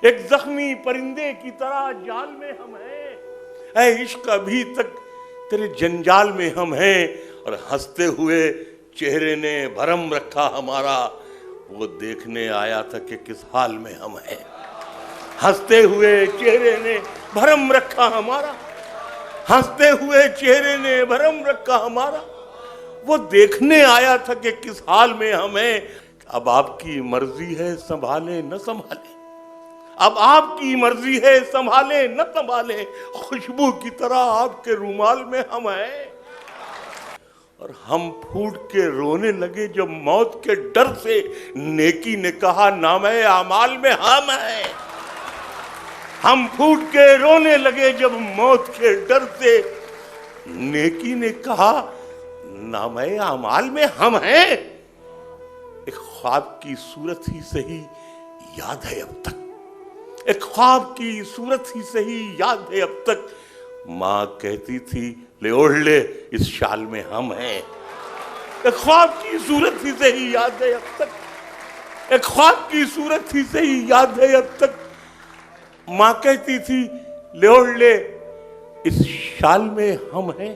ایک زخمی پرندے کی طرح جال میں ہم ہیں، اے عشق ابھی تک تیرے جنجال میں ہم ہیں، اور ہنستے ہوئے چہرے نے بھرم رکھا ہمارا، وہ دیکھنے آیا تھا کہ کس حال میں ہم ہیں۔ ہنستے ہوئے چہرے نے بھرم رکھا ہمارا، ہنستے ہوئے چہرے نے بھرم رکھا ہمارا، وہ دیکھنے آیا تھا کہ کس حال میں ہم ہیں۔ اب آپ کی مرضی ہے سنبھالیں نہ سنبھالیں، اب آپ کی مرضی ہے سنبھالیں نہ سنبھالیں، خوشبو کی طرح آپ کے رومال میں ہم ہیں۔ اور ہم پھوٹ کے رونے لگے جب موت کے ڈر سے، نیکی نے کہا نامہ اعمال میں ہم ہیں۔ ہم پھوٹ کے رونے لگے جب موت کے ڈر سے، نیکی نے کہا نامہ اعمال میں ہم ہیں۔ ایک خواب کی صورت ہی صحیح یاد ہے اب تک، ایک خواب کی صورت ہی صحیح یاد ہے اب تک، ماں کہتی تھی لے اوڑھ لے اس شال میں ہم ہیں۔ ایک خواب کی صورت ہی صحیح یاد ہے اب تک، ایک خواب کی صورت ہی صحیح یاد ہے اب تک، ماں کہتی تھی لے اوڑھ لے اس شال میں ہم ہیں۔